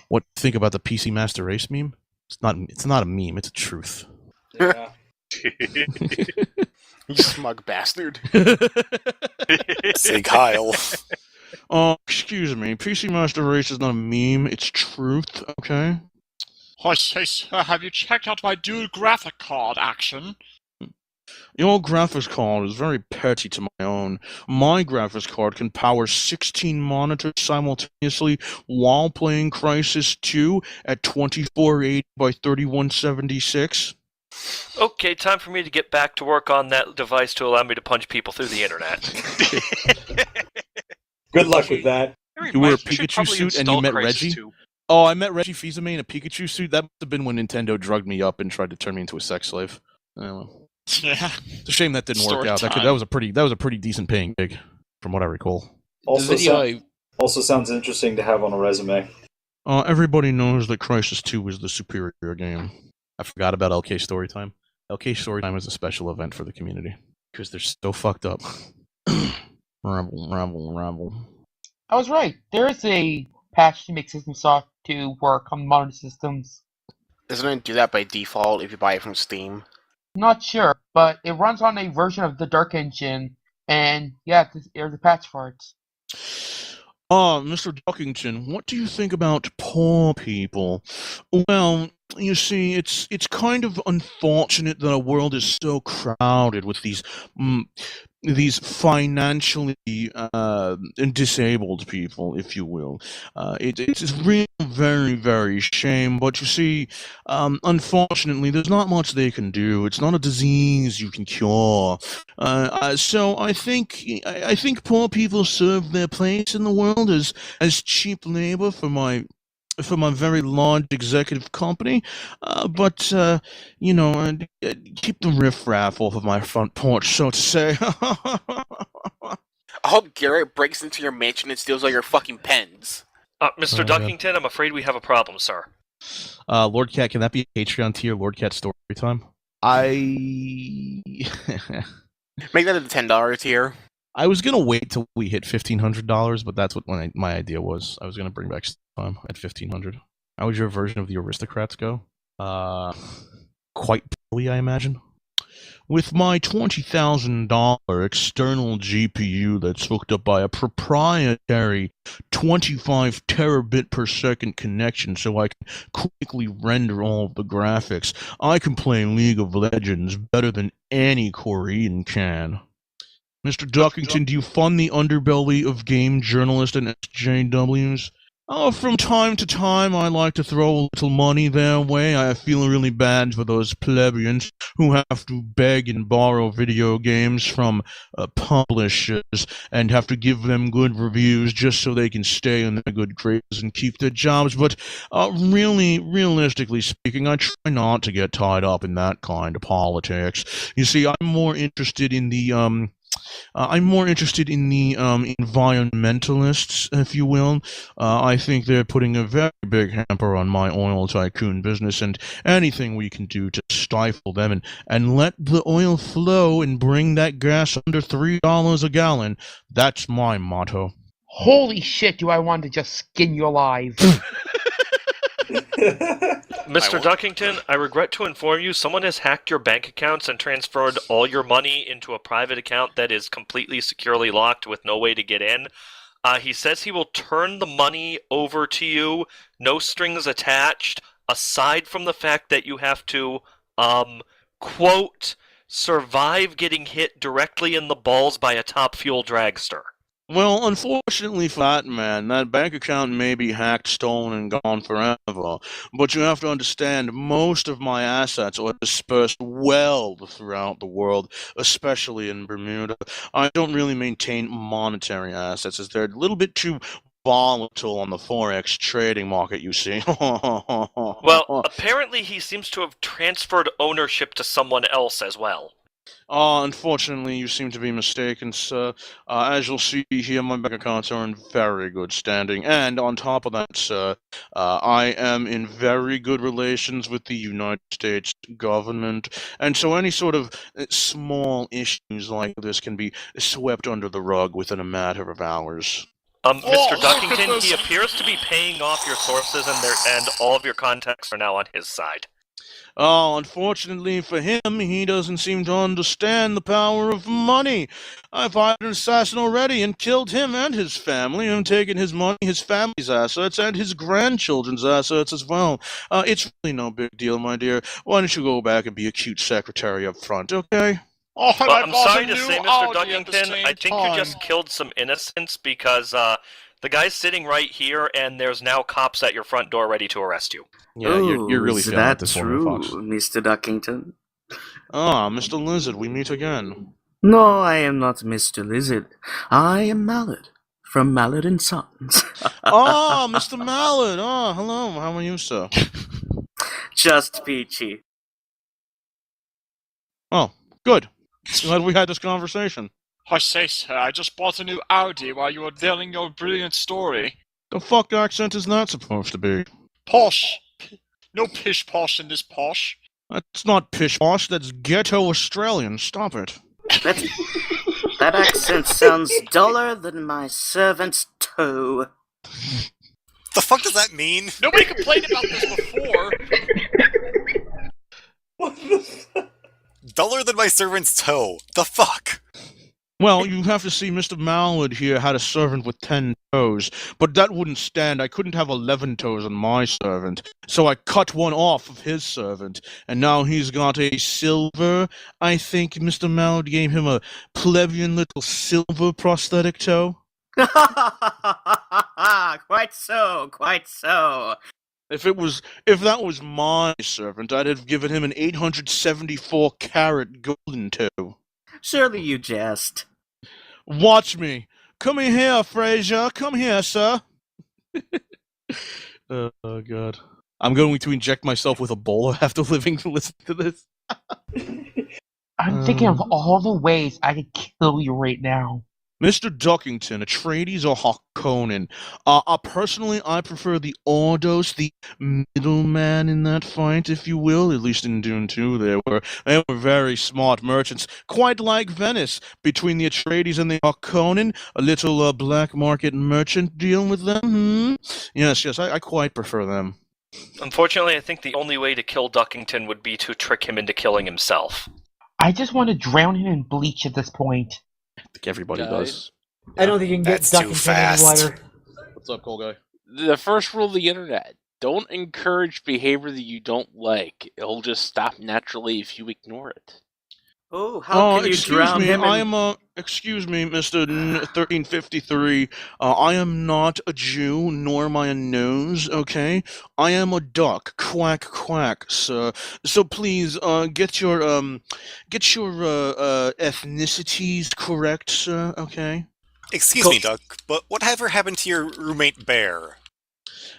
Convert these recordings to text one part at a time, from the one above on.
What do you think about the PC Master Race meme? It's not a meme, it's a truth. Yeah. You smug bastard. Say Kyle. Excuse me. PC Master Race is not a meme, it's truth, okay? Oh, hey, sir, have you checked out my dual graphic card action? Your graphics card is very petty to my own. My graphics card can power 16 monitors simultaneously while playing Crysis 2 at 2480 by 3176. Okay, time for me to get back to work on that device to allow me to punch people through the internet. Good luck with that. You wear a Pikachu suit and you met Reggie? Oh, I met Reggie Fils-Aimé in a Pikachu suit. That must have been when Nintendo drugged me up and tried to turn me into a sex slave. Yeah. It's a shame that didn't work out. That was a pretty decent paying gig, from what I recall. Also sounds interesting to have on a resume. Everybody knows that Crysis 2 is the superior game. I forgot about LK Storytime. LK Storytime is a special event for the community because they're so fucked up. Rabble. I was right. There is a patch to make System Soft to work on modern systems. Doesn't it do that by default if you buy it from Steam? Not sure, but it runs on a version of the Dark Engine, and yeah, there's a patch for it. Mr. Duckington, what do you think about poor people? Well, you see, it's kind of unfortunate that our world is so crowded with these financially disabled people, if you will. It's really very, very shame. But you see, unfortunately, there's not much they can do. It's not a disease you can cure. So I think poor people serve their place in the world as cheap labor for my very large executive company, but keep the riffraff off of my front porch, so to say. I hope Garrett breaks into your mansion and steals all your fucking pens. Mr. Duckington, I'm afraid we have a problem, sir. Lord Cat, can that be a Patreon tier, Lord Cat story time? Make that a $10 tier. I was gonna wait till we hit $1,500, but that's what my idea was. I was gonna bring back time at $1,500. How would your version of the Aristocrats go? Quite poorly, I imagine. With my $20,000 external GPU that's hooked up by a proprietary 25 terabit per second connection so I can quickly render all of the graphics, I can play League of Legends better than any Korean can. Mr. Duckington, do you fund the underbelly of game journalists and SJWs? Oh, from time to time, I like to throw a little money their way. I feel really bad for those plebeians who have to beg and borrow video games from publishers and have to give them good reviews just so they can stay in their good graces and keep their jobs. But really, realistically speaking, I try not to get tied up in that kind of politics. You see, I'm more interested in the environmentalists, if you will. I think they're putting a very big hamper on my oil tycoon business, and anything we can do to stifle them and let the oil flow and bring that gas under $3 a gallon, that's my motto. Holy shit, do I want to just skin you alive. Mr. Duckington, I regret to inform you someone has hacked your bank accounts and transferred all your money into a private account that is completely securely locked with no way to get in. He says he will turn the money over to you, no strings attached, aside from the fact that you have to, quote, survive getting hit directly in the balls by a Top Fuel dragster. Well, unfortunately for that man, that bank account may be hacked, stolen, and gone forever. But you have to understand, most of my assets are dispersed well throughout the world, especially in Bermuda. I don't really maintain monetary assets, as they're a little bit too volatile on the Forex trading market, you see. Well, apparently he seems to have transferred ownership to someone else as well. Unfortunately, you seem to be mistaken, sir. As you'll see here, my bank accounts are in very good standing, and on top of that, sir, I am in very good relations with the United States government, and so any sort of small issues like this can be swept under the rug within a matter of hours. Mr. Duckington, he appears to be paying off your sources, and all of your contacts are now on his side. Oh, unfortunately for him, he doesn't seem to understand the power of money. I've hired an assassin already and killed him and his family and taken his money, his family's assets, and his grandchildren's assets as well. It's really no big deal, my dear. Why don't you go back and be a cute secretary up front, okay? Oh, and Well, I I'm bought sorry a to new say, Mr. Audi at the Duckington, same I think time. you just killed some innocents because the guy's sitting right here, and there's now cops at your front door ready to arrest you. Yeah, you're really is feeling that it this true, morning, Fox. Mr. Duckington? Ah, Mr. Lizard, we meet again. No, I am not Mr. Lizard. I am Mallard, from Mallard and Sons. Ah, Mr. Mallard. Ah, hello. How are you, sir? Just peachy. Oh, good. Glad we had this conversation. I say, sir, I just bought a new Audi while you were telling your brilliant story. The fuck accent is that supposed to be? Posh. No pish posh in this posh. That's not pish posh, that's ghetto Australian. Stop it. That accent sounds duller than my servant's toe. The fuck does that mean? Nobody complained about this before. What the fuck? Duller than my servant's toe. The fuck? Well, you have to see Mr. Mallard here had a servant with 10 toes, but that wouldn't stand. I couldn't have 11 toes on my servant, so I cut one off of his servant, and now he's got a silver. I think Mr. Mallard gave him a plebeian little silver prosthetic toe. Quite so, quite so. If that was my servant, I'd have given him an 874 carat golden toe. Surely you jest. Watch me. Come in here, Fraser. Come here, sir. Oh, God. I'm going to inject myself with Ebola after living to listen to this. I'm thinking of all the ways I could kill you right now. Mr. Duckington, Atreides or Harkonnen? Personally, I prefer the Ordos, the middleman in that fight, if you will. At least in Dune 2, they were very smart merchants, quite like Venice. Between the Atreides and the Harkonnen, a little black market merchant deal with them. Yes, I quite prefer them. Unfortunately, I think the only way to kill Duckington would be to trick him into killing himself. I just want to drown him in bleach at this point. I think everybody does. I don't think you can get That's too Duckington any fast. wider. What's up, Cole guy? The first rule of the internet: don't encourage behavior that you don't like. It'll just stop naturally if you ignore it. Oh, how can you drown him in... Excuse me, Mr. 1353. I am not a Jew, nor am I a nose, okay? I am a duck. Quack, quack, sir. So please, get your ethnicities correct, sir, okay? Excuse me, Duck, but whatever happened to your roommate Bear?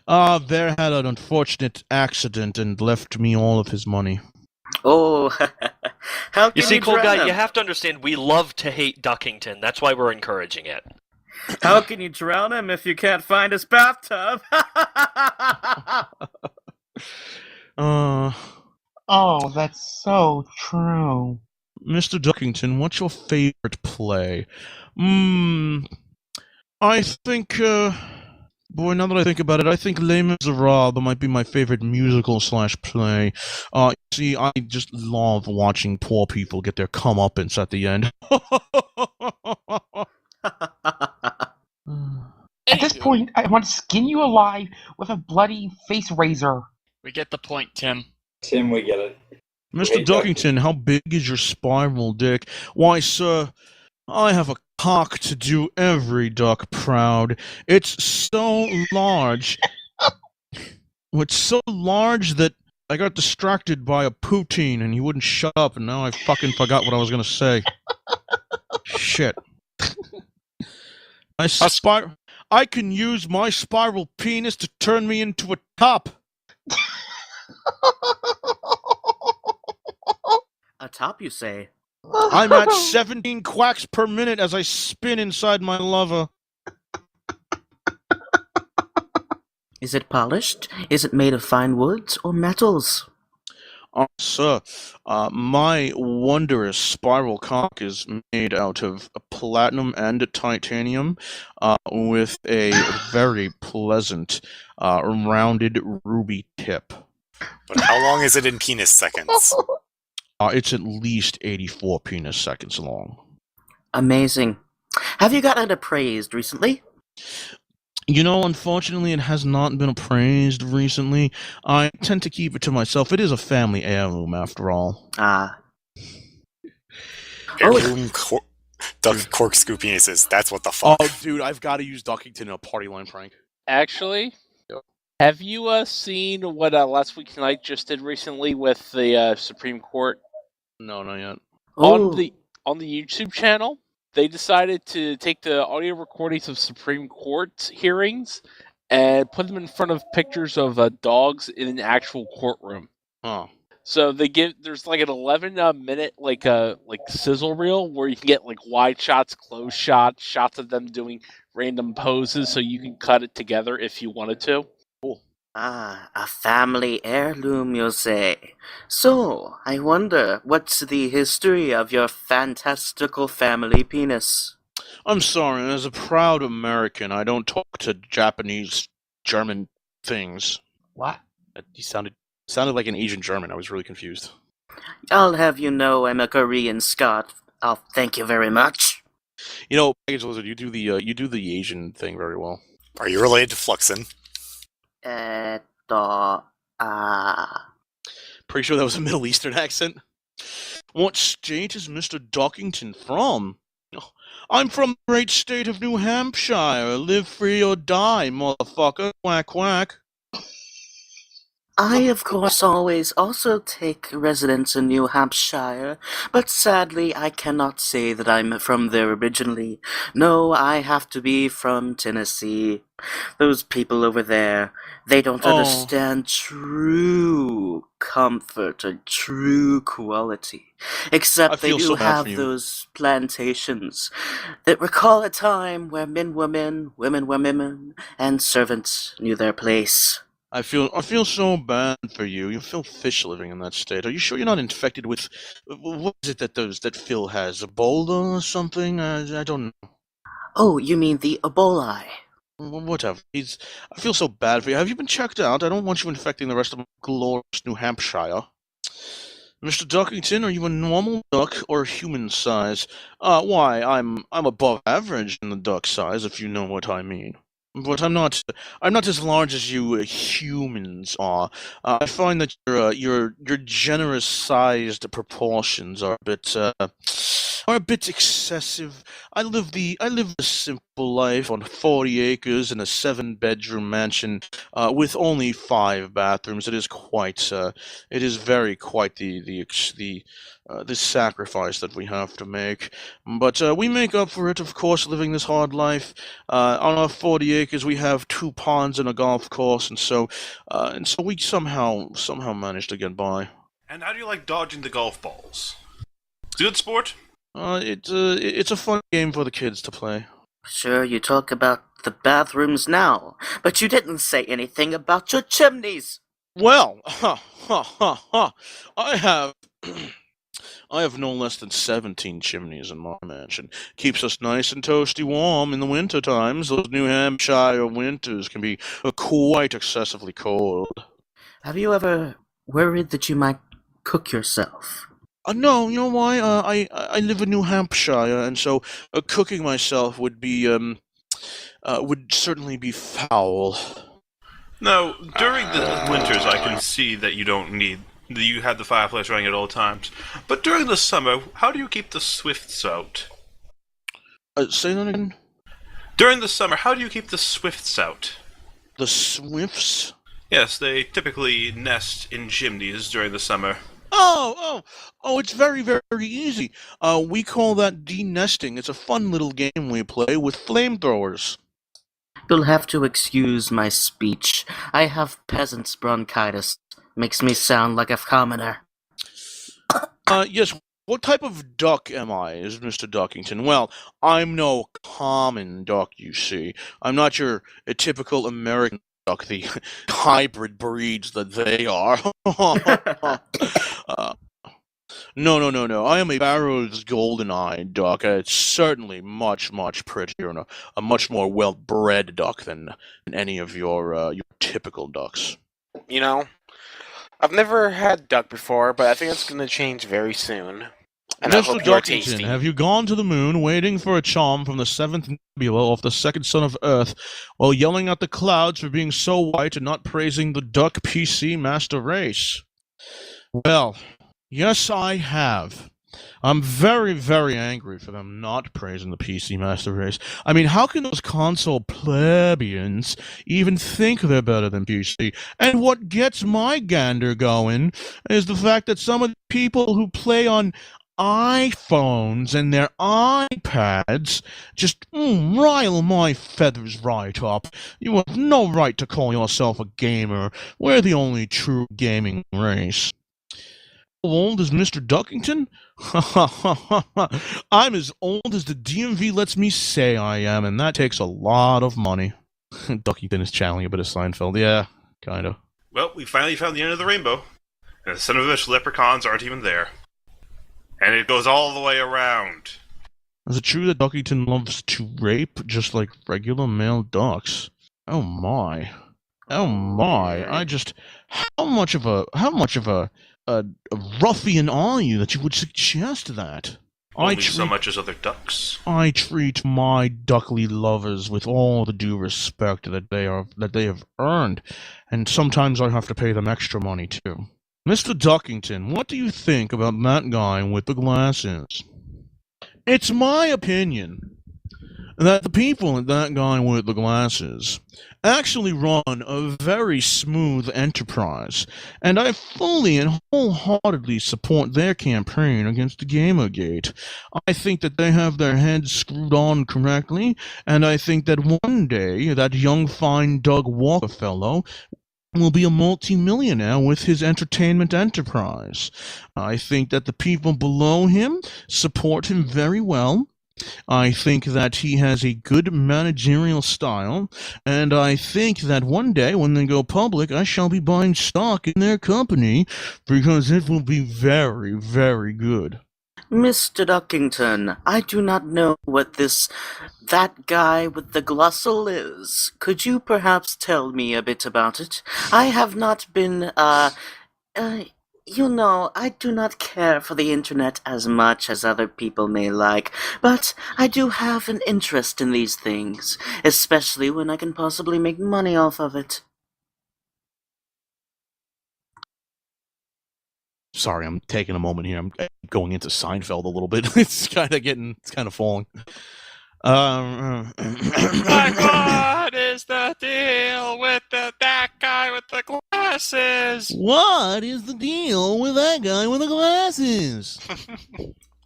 Bear had an unfortunate accident and left me all of his money. Oh, how can You see, Cool drown Guy, him? you have to understand, we love to hate Duckington. That's why we're encouraging it. How can you drown him if you can't find his bathtub? Oh, that's so true. Mr. Duckington, what's your favorite play? I think, boy, now that I think about it, I think Les Miserables might be my favorite musical/play. See, I just love watching poor people get their comeuppance at the end. At this point, I want to skin you alive with a bloody face razor. We get the point, Tim. Tim, we get it. Mr. Wait, Duckington, how big is your spiral dick? Why, sir, I have a cock to do every duck proud. It's so large. It's so large that I got distracted by a poutine and he wouldn't shut up, and now I fucking forgot what I was gonna say. Shit. I can use my spiral penis to turn me into a top. A top, you say? I'm at 17 quacks per minute as I spin inside my lover. Is it polished? Is it made of fine woods or metals? Sir, my wondrous spiral cock is made out of platinum and titanium, with a very pleasant, rounded ruby tip. But how long is it in penis seconds? It's at least 84 penis seconds long. Amazing. Have you gotten appraised recently? You know, unfortunately, it has not been appraised recently. I tend to keep it to myself. It is a family heirloom, after all. Ah. Heirloom duck corkscrew penises. That's what the fuck. Oh, dude, I've got to use Duckington in a party line prank. Actually, Yep. have you seen what Last Week Tonight just did recently with the Supreme Court? No, not yet. Oh. On the YouTube channel? They decided to take the audio recordings of Supreme Court hearings and put them in front of pictures of dogs in an actual courtroom. Huh. So there's like an 11-minute like sizzle reel where you can get like wide shots, close shots, shots of them doing random poses, so you can cut it together if you wanted to. Cool. Ah, a family heirloom, you say. So, I wonder, what's the history of your fantastical family penis? I'm sorry, as a proud American, I don't talk to Japanese, German things. What? He sounded like an Asian German. I was really confused. I'll have you know I'm a Korean Scot. I'll thank you very much. You know, Package Lizard, you do the Asian thing very well. Are you related to Fluxen? Pretty sure that was a Middle Eastern accent. What state is Mr. Dockington from? I'm from the great state of New Hampshire. Live free or die, motherfucker. Quack, quack. I, of course, always also take residence in New Hampshire, but sadly I cannot say that I'm from there originally. No, I have to be from Tennessee. Those people over there, they don't understand true comfort or true quality. Except they do have those plantations that recall a time where men were men, women were women, and servants knew their place. I feel so bad for you. You feel fish living in that state. Are you sure you're not infected with what is it that Phil has? Ebola or something? I don't know. Oh, you mean the Ebola? Whatever. I feel so bad for you. Have you been checked out? I don't want you infecting the rest of glorious New Hampshire. Mr. Duckington, are you a normal duck or human size? Why, I'm above average in the duck size, if you know what I mean. But I'm not as large as you humans are. I find that your generous-sized proportions are a bit excessive. I live a simple life on 40 acres in a 7-bedroom mansion with only 5 bathrooms. It is very quite the sacrifice that we have to make. But we make up for it, of course, living this hard life. On our 40 acres, we have 2 ponds and a golf course, and so we somehow manage to get by. And how do you like dodging the golf balls? It's a good sport? It's a fun game for the kids to play. Sure, you talk about the bathrooms now, but you didn't say anything about your chimneys. Well, I have no less than 17 chimneys in my mansion. Keeps us nice and toasty warm in the winter times. Those New Hampshire winters can be quite excessively cold. Have you ever worried that you might cook yourself? No, you know why? I live in New Hampshire, and so cooking myself would certainly be foul. No, during the winters I can see that you have the fireplace running at all times. But during the summer, how do you keep the swifts out? Say that again? During the summer, how do you keep the swifts out? The swifts? Yes, they typically nest in chimneys during the summer. Oh, it's very, very easy. We call that de-nesting. It's a fun little game we play with flamethrowers. You'll have to excuse my speech. I have peasant's bronchitis. Makes me sound like a commoner. Yes, what type of duck am I, is Mr. Duckington? Well, I'm no common duck, you see. I'm not your typical American duck, the hybrid breeds that they are. No. I am a Barrow's golden-eyed duck. It's certainly much, much prettier and a much more well-bred duck than any of your typical ducks. You know, I've never had duck before, but I think it's going to change very soon. And I hope Mr. you're Duckington, tasty. have you gone to the moon waiting for a charm from the seventh nebula of the second son of Earth, while yelling at the clouds for being so white and not praising the duck PC master race? Well, yes, I have. I'm very, very angry for them not praising the PC master race. I mean, how can those console plebeians even think they're better than PC? And what gets my gander going is the fact that some of the people who play on iPhones and their iPads just rile my feathers right up. You have no right to call yourself a gamer. We're the only true gaming race. How old is Mr. Duckington? I'm as old as the DMV lets me say I am, and that takes a lot of money. Duckington is channeling a bit of Seinfeld. Yeah, kind of. Well, we finally found the end of the rainbow, and the son of a bitch leprechauns aren't even there. And it goes all the way around. Is it true that Duckington loves to rape just like regular male ducks? Oh my. I just how much of a ruffian are you that you would suggest that? Only so much as other ducks. I treat my duckly lovers with all the due respect that they have earned, and sometimes I have to pay them extra money too. Mr. Duckington, what do you think about that guy with the glasses? It's my opinion that the people at that guy with the glasses actually run a very smooth enterprise, and I fully and wholeheartedly support their campaign against the Gamergate. I think that they have their heads screwed on correctly, and I think that one day that young fine Doug Walker fellow will be a multi-millionaire with his entertainment enterprise. I think that the people below him support him very well. I think that he has a good managerial style, and I think that one day when they go public, I shall be buying stock in their company because it will be very, very good. Mr. Duckington, I do not know what that guy with the glossal is. Could you perhaps tell me a bit about it? I have not been, you know, I do not care for the internet as much as other people may like, but I do have an interest in these things, especially when I can possibly make money off of it. Sorry, I'm taking a moment here. I'm going into Seinfeld a little bit. It's kind of falling. Like, what is the deal with that guy with the glasses? What is the deal with that guy with the glasses?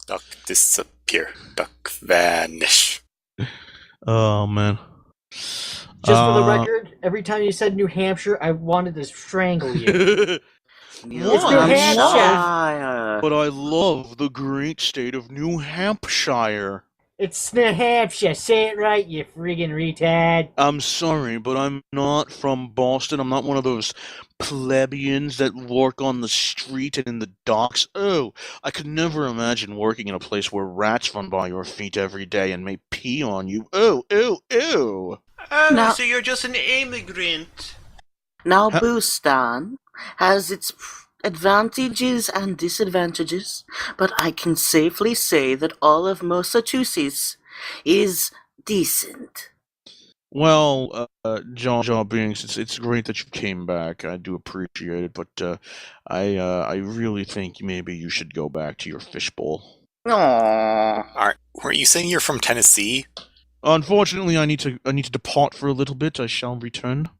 Duck disappear. Duck vanish. Oh, man. Just for the record, every time you said New Hampshire, I wanted to strangle you. It's New Hampshire. But I love the great state of New Hampshire. It's New Hampshire. Say it right, you friggin' retard. I'm sorry, but I'm not from Boston. I'm not one of those plebeians that work on the street and in the docks. Oh, I could never imagine working in a place where rats run by your feet every day and may pee on you. Oh, ew, ew. Oh, Now- so you're just an immigrant. Now, Boostan has its advantages and disadvantages, but I can safely say that all of Massachusetts is decent. Well, Jar Binks, it's great that you came back. I do appreciate it, but I really think maybe you should go back to your fishbowl. Aww. Weren't you saying you're from Tennessee? Unfortunately, I need to depart for a little bit. I shall return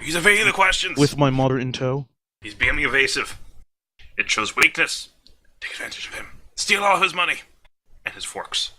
He's evading the questions. with my mother in tow. He's becoming evasive. It shows weakness. Take advantage of him. Steal all his money. And his forks.